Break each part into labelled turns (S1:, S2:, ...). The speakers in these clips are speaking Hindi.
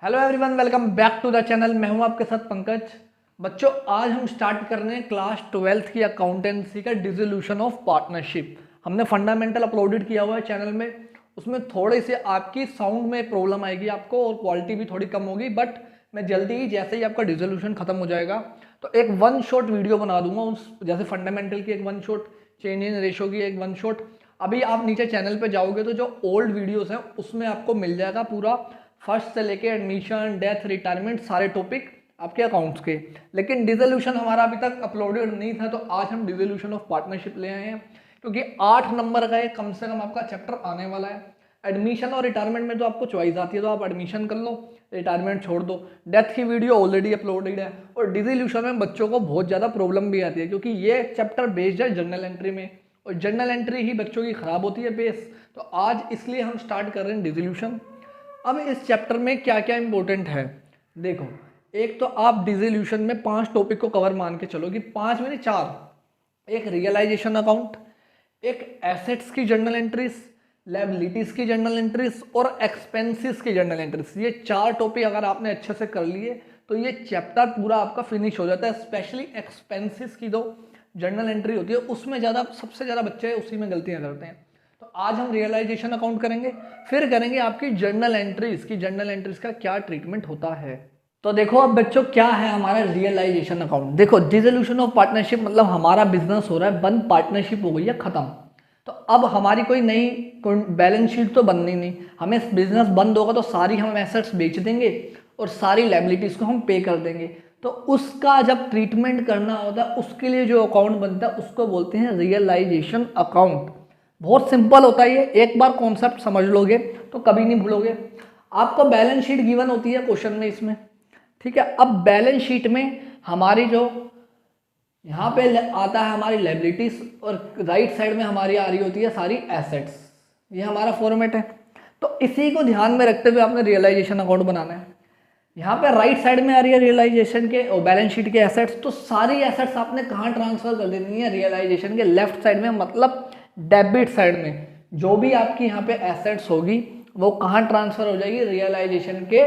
S1: Hello everyone, welcome back to the channel. मैं हूं आपके साथ पंकज। बच्चों, आज हम स्टार्ट कर रहे हैं क्लास 12th की अकाउंटेंसी का डिसोल्यूशन ऑफ पार्टनरशिप। हमने फंडामेंटल अपलोडेड किया हुआ है चैनल में। उसमें थोड़े से आपकी साउंड में प्रॉब्लम आएगी आपको और क्वालिटी भी थोड़ी कम होगी, बट मैं जल्दी ही जैसे ही आपका डिसोल्यूशन खत्म हो जाएगा तो एक वन शॉट वीडियो बना दूंगा। उस जैसे फंडामेंटल की एक one shot, change in ratio की एक वन शॉट। अभी आप नीचे चैनल पे जाओगे तो जो ओल्ड वीडियोस हैं उसमें आपको मिल जाएगा पूरा फर्स्ट से लेके एडमिशन, डेथ, रिटायरमेंट, सारे टॉपिक आपके अकाउंट्स के। लेकिन डिसोल्यूशन हमारा अभी तक अपलोडेड नहीं था, तो आज हम डिसोल्यूशन ऑफ पार्टनरशिप ले आए हैं क्योंकि 8 नंबर का कम से कम आपका चैप्टर आने वाला है। एडमिशन और रिटायरमेंट में तो आपको चॉइस आती है, तो आप एडमिशन कर लो, रिटायरमेंट छोड़ दो। डेथ की वीडियो ऑलरेडी अपलोडेड है। और डिसोल्यूशन में बच्चों को बहुत ज़्यादा प्रॉब्लम भी आती है क्योंकि ये चैप्टर बेस्ड है जर्नल एंट्री में, और जर्नल एंट्री ही बच्चों की खराब होती है बेस। तो आज इसलिए हम स्टार्ट कर रहे हैं डिसोल्यूशन। अब इस चैप्टर में क्या क्या इंपॉर्टेंट है देखो। एक तो आप डिसोल्यूशन में 5 टॉपिक को कवर मान के चलो कि 5 में नहीं 4। एक रियलाइजेशन अकाउंट, एक एसेट्स की जर्नल एंट्रीज, लायबिलिटीज की जर्नल एंट्रीज और एक्सपेंसेस की जर्नल एंट्रीज। ये 4 टॉपिक अगर आपने अच्छे से कर लिए तो ये चैप्टर पूरा आपका फिनिश हो जाता है। स्पेशली एक्सपेंसेस की जो जर्नल एंट्री होती है उसमें सबसे ज़्यादा बच्चे उसी में गलतियाँ करते हैं। तो आज हम रियलाइजेशन अकाउंट करेंगे, फिर करेंगे आपकी जर्नल एंट्रीज की जर्नल एंट्रीज का क्या ट्रीटमेंट होता है। तो देखो अब बच्चों, क्या है हमारा रियलाइजेशन अकाउंट। देखो, डिसोल्यूशन ऑफ पार्टनरशिप मतलब हमारा बिजनेस हो रहा है बंद, पार्टनरशिप हो गई है खत्म। तो अब हमारी कोई नई बैलेंस शीट तो बननी नहीं। हमें बिजनेस बंद होगा तो सारी हम एसेट्स बेच देंगे और सारी लायबिलिटीज को हम पे कर देंगे। तो उसका जब ट्रीटमेंट करना होता है उसके लिए जो अकाउंट बनता है उसको बोलते हैं रियलाइजेशन अकाउंट। बहुत सिंपल होता है ये, एक बार कॉन्सेप्ट समझ लोगे तो कभी नहीं भूलोगे। आपको बैलेंस शीट गिवन होती है क्वेश्चन में इसमें, ठीक है। अब बैलेंस शीट में हमारी जो यहाँ पे आता है हमारी लायबिलिटीज और राइट साइड में हमारी आ रही होती है सारी एसेट्स। ये हमारा फॉर्मेट है। तो इसी को ध्यान में रखते हुए आपने रियलाइजेशन अकाउंट बनाना है। यहाँ पे राइट साइड में आ रही है रियलाइजेशन के और बैलेंस शीट के एसेट्स, तो सारी एसेट्स आपने कहाँ ट्रांसफर कर देनी है? रियलाइजेशन के लेफ्ट साइड में, मतलब डेबिट साइड में। जो भी आपकी यहाँ पे एसेट्स होगी वो कहाँ ट्रांसफर हो जाएगी? रियलाइजेशन के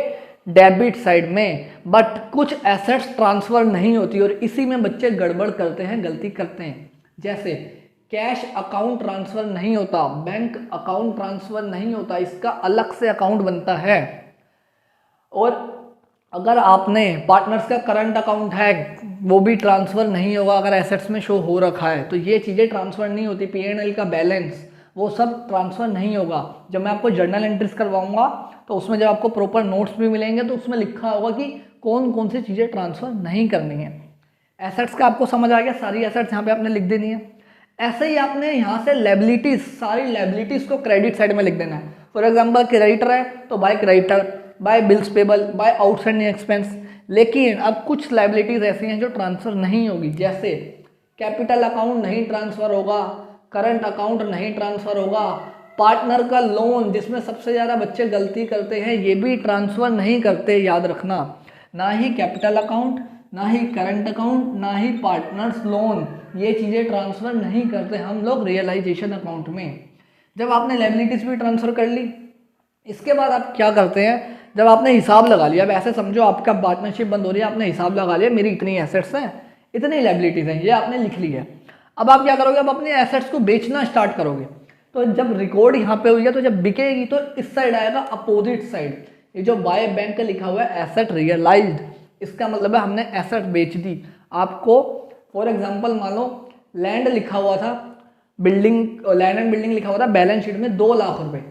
S1: डेबिट साइड में। बट कुछ एसेट्स ट्रांसफर नहीं होती और इसी में बच्चे गड़बड़ करते हैं, गलती करते हैं। जैसे कैश अकाउंट ट्रांसफर नहीं होता, बैंक अकाउंट ट्रांसफर नहीं होता, इसका अलग से अकाउंट बनता है। और अगर आपने पार्टनर्स का करंट अकाउंट है वो भी ट्रांसफ़र नहीं होगा अगर एसेट्स में शो हो रखा है, तो ये चीज़ें ट्रांसफ़र नहीं होती। P&L का बैलेंस वो सब ट्रांसफ़र नहीं होगा। जब मैं आपको जर्नल एंट्रीज करवाऊंगा तो उसमें जब आपको प्रॉपर नोट्स भी मिलेंगे तो उसमें लिखा होगा कि कौन कौन सी चीज़ें ट्रांसफ़र नहीं करनी है। एसेट्स का आपको समझ आ गया, सारी एसेट्स यहाँ पे आपने लिख देनी है। ऐसे ही आपने यहाँ से लायबिलिटीज, सारी लायबिलिटीज़ को क्रेडिट साइड में लिख देना है। फॉर एग्जाम्पल क्रेडिटर है तो by creditor, by bills payable, by outstanding expense. लेकिन अब कुछ लायबिलिटीज ऐसी हैं जो ट्रांसफर नहीं होगी, जैसे कैपिटल अकाउंट नहीं ट्रांसफर होगा, करंट अकाउंट नहीं ट्रांसफर होगा, पार्टनर का लोन जिसमें सबसे ज़्यादा बच्चे गलती करते हैं ये भी ट्रांसफर नहीं करते, याद रखना। ना ही कैपिटल अकाउंट, ना ही करंट अकाउंट, ना ही पार्टनर्स लोन, ये चीज़ें ट्रांसफर नहीं करते हम लोग रियलाइजेशन अकाउंट में। जब आपने लायबिलिटीज भी ट्रांसफर कर ली, इसके बाद आप क्या करते हैं? जब आपने हिसाब लगा लिया, अब ऐसे समझो आपका पार्टनरशिप बंद हो रही है, आपने हिसाब लगा लिया मेरी इतनी एसेट्स हैं, इतनी लायबिलिटीज हैं, ये आपने लिख ली है। अब आप क्या करोगे? अब अपने एसेट्स को बेचना स्टार्ट करोगे। तो जब रिकॉर्ड यहाँ पे हुई है तो जब बिकेगी तो इस साइड आएगा अपोजिट साइड। ये जो बाय बैंक का लिखा हुआ है एसेट रियलाइज्ड, इसका मतलब है हमने एसेट बेच दी। आपको फॉर एग्जाम्पल मान लो लैंड लिखा हुआ था, बिल्डिंग, लैंड एंड बिल्डिंग लिखा हुआ था बैलेंस शीट में 2 लाख रुपए,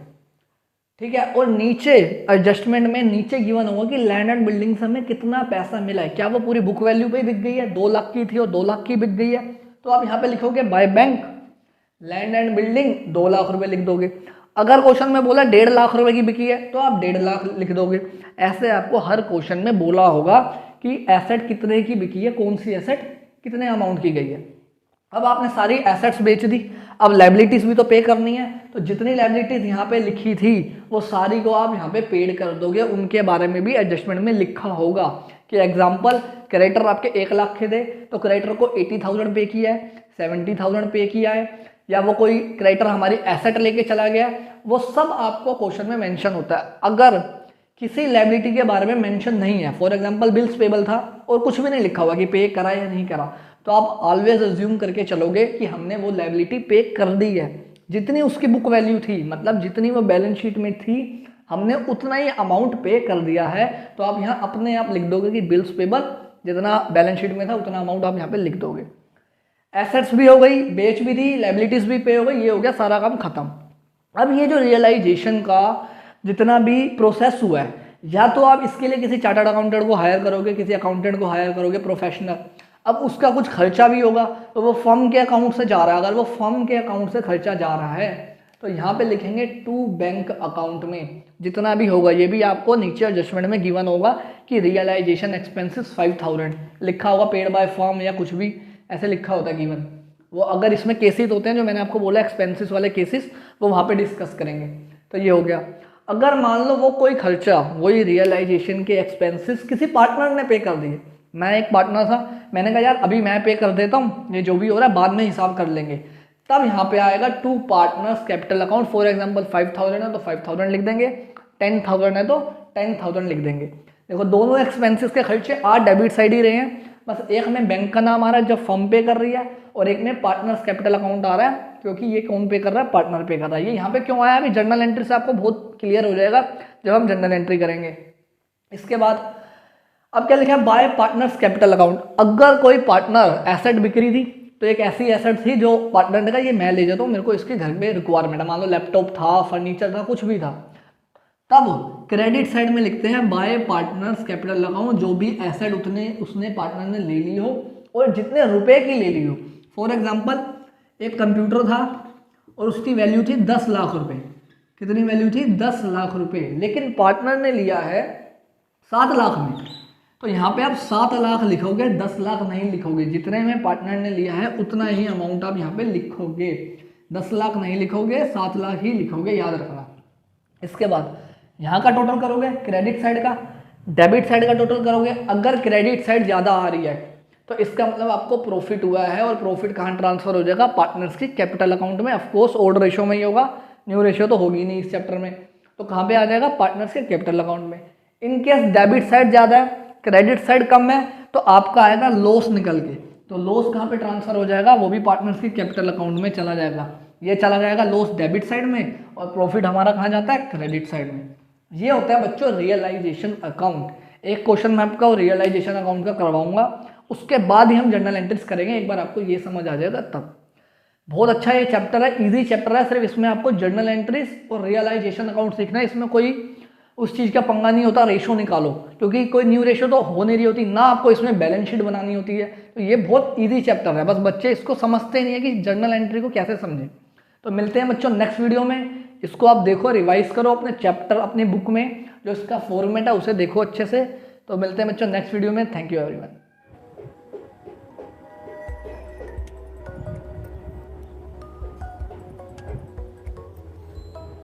S1: ठीक है। और नीचे एडजस्टमेंट में नीचे गिवन होगा कि लैंड एंड बिल्डिंग से हमें कितना पैसा मिला है। क्या वो पूरी बुक वैल्यू पे बिक गई है? 2 लाख की थी और 2 लाख की बिक गई है, तो आप यहाँ पे लिखोगे by bank land and building 2 lakh रुपए लिख दोगे। अगर क्वेश्चन में बोला 1.5 लाख रुपए की बिकी है तो आप 1.5 लाख लिख दोगे। ऐसे आपको हर क्वेश्चन में बोला होगा कि एसेट कितने की बिकी है, कौन सी एसेट कितने अमाउंट की गई है। अब आपने सारी एसेट्स बेच दी, अब लायबिलिटीज भी तो पे करनी है, तो जितनी लायबिलिटीज यहाँ पे लिखी थी वो सारी को आप यहाँ पे पेड कर दोगे। उनके बारे में भी एडजस्टमेंट में लिखा होगा कि एग्जांपल क्रेडिटर आपके 1 लाख के थे तो क्रेडिटर को 80,000 पे किया है, 70,000 पे किया है, या वो कोई क्रेडिटर हमारी एसेट लेके चला गया, वो सब आपको क्वेश्चन में मेंशन होता है। अगर किसी लायबिलिटी के बारे में मेंशन नहीं है, फॉर एग्जांपल बिल्स पेबल था और कुछ भी नहीं लिखा हुआ कि पे करा या नहीं करा, तो आप ऑलवेज अज्यूम करके चलोगे कि हमने वो लायबिलिटी पे कर दी है। जितनी उसकी बुक वैल्यू थी, मतलब जितनी वो बैलेंस शीट में थी, हमने उतना ही अमाउंट पे कर दिया है। तो आप यहाँ अपने आप लिख दोगे कि बिल्स पेबल जितना बैलेंस शीट में था उतना अमाउंट आप यहाँ पे लिख दोगे। एसेट्स भी हो गई, बेच भी दी, लायबिलिटीज भी पे हो गई, ये हो गया सारा काम खत्म। अब ये जो रियलाइजेशन का जितना भी प्रोसेस हुआ है, या तो आप इसके लिए किसी चार्टर्ड अकाउंटेंट को हायर करोगे, किसी अकाउंटेंट को हायर करोगे प्रोफेशनल, अब उसका कुछ खर्चा भी होगा, तो वो फर्म के अकाउंट से जा रहा है। अगर वो फर्म के अकाउंट से खर्चा जा रहा है तो यहाँ पे लिखेंगे टू बैंक अकाउंट में जितना भी होगा। ये भी आपको नीचे एडजस्टमेंट में गिवन होगा कि रियलाइजेशन एक्सपेंसेस 5000 लिखा होगा, पेड बाय फर्म या कुछ भी ऐसे लिखा होता है गिवन। वो अगर इसमें केसेस होते हैं जो मैंने आपको बोला एक्सपेंसेस वाले केसेस, वो वहाँ पे डिस्कस करेंगे। तो ये हो गया। अगर मान लो वो कोई खर्चा, वही रियलाइजेशन के एक्सपेंसेस किसी पार्टनर ने पे कर दिए, मैं एक पार्टनर था, मैंने कहा यार अभी मैं पे कर देता हूँ, ये जो भी हो रहा है बाद में हिसाब कर लेंगे, तब यहाँ पे आएगा to partners capital account. For example 5000 है तो 5000 लिख देंगे, 10,000 है तो 10,000 लिख देंगे। देखो दोनों एक्सपेंसेस के खर्चे आज डेबिट साइड ही रहे हैं, बस एक में बैंक का नाम आ रहा है जब फर्म पे कर रही है, और एक में पार्टनर्स कैपिटल अकाउंट आ रहा है क्योंकि ये कौन पे कर रहा है, पार्टनर पे कर रहा है। ये यहाँ पे क्यों आया, अभी जर्नल एंट्री से आपको बहुत क्लियर हो जाएगा जब हम जर्नल एंट्री करेंगे। इसके बाद अब क्या लिखा है, बाय पार्टनर्स कैपिटल अकाउंट। अगर कोई पार्टनर एसेट बिक रही थी, तो एक ऐसी एसेट थी जो पार्टनर ने कहा ये मैं ले जाता हूँ, मेरे को इसके घर में रिक्वायरमेंट है, मान लो लैपटॉप था, फर्नीचर था, कुछ भी था, तब क्रेडिट साइड में लिखते हैं बाय पार्टनर्स कैपिटल अकाउंट, जो भी एसेट उसने पार्टनर ने ले ली हो और जितने रुपए की ले ली हो। फॉर एग्जांपल एक कंप्यूटर था और उसकी वैल्यू थी 10 लाख रुपए। कितनी वैल्यू थी, 10 लाख रुपए, लेकिन पार्टनर ने लिया है 7 लाख में, तो यहाँ पे आप 7 लाख लिखोगे, 10 लाख नहीं लिखोगे। जितने में पार्टनर ने लिया है उतना ही अमाउंट आप यहाँ पे लिखोगे, 10 लाख नहीं लिखोगे, 7 लाख ही लिखोगे, याद रखना। इसके बाद यहाँ का टोटल करोगे, क्रेडिट साइड का, डेबिट साइड का टोटल करोगे। अगर क्रेडिट साइड ज़्यादा आ रही है तो इसका मतलब आपको प्रॉफिट हुआ है, और प्रॉफिट कहाँ ट्रांसफर हो जाएगा, पार्टनर्स की कैपिटल अकाउंट में। ऑफकोर्स ओल्ड रेशियो में ही होगा, न्यू रेशियो तो होगी नहीं इस चैप्टर में, तो कहाँ पे आ जाएगा, पार्टनर्स के कैपिटल अकाउंट में। इनकेस डेबिट साइड ज़्यादा है, क्रेडिट साइड कम है, तो आपका आएगा लॉस निकल के, तो लॉस कहाँ पे ट्रांसफर हो जाएगा, वो भी पार्टनर्स की कैपिटल अकाउंट में चला जाएगा। ये चला जाएगा लॉस डेबिट साइड में, और प्रॉफिट हमारा कहाँ जाता है, क्रेडिट साइड में। ये होता है बच्चों रियलाइजेशन अकाउंट। एक क्वेश्चन मैं आपका रियलाइजेशन अकाउंट का करवाऊंगा, उसके बाद ही हम जर्नल एंट्रीज करेंगे। एक बार आपको ये समझ आ जाएगा तब। बहुत अच्छा ये चैप्टर है, इजी चैप्टर है, सिर्फ इसमें आपको जर्नल एंट्रीज और रियलाइजेशन अकाउंट सीखना है। इसमें कोई उस चीज़ का पंगा नहीं होता, रेशो निकालो, क्योंकि कोई न्यू रेशो तो हो नहीं रही होती ना, आपको इसमें बैलेंस शीट बनानी होती है। तो ये बहुत इजी चैप्टर है, बस बच्चे इसको समझते नहीं है कि जर्नल एंट्री को कैसे समझें। तो मिलते हैं बच्चों नेक्स्ट वीडियो में। इसको आप देखो, रिवाइज करो अपने चैप्टर, अपनी बुक में जो इसका फॉर्मेट है उसे देखो अच्छे से। तो मिलते हैं बच्चों नेक्स्ट वीडियो में। Thank you everyone.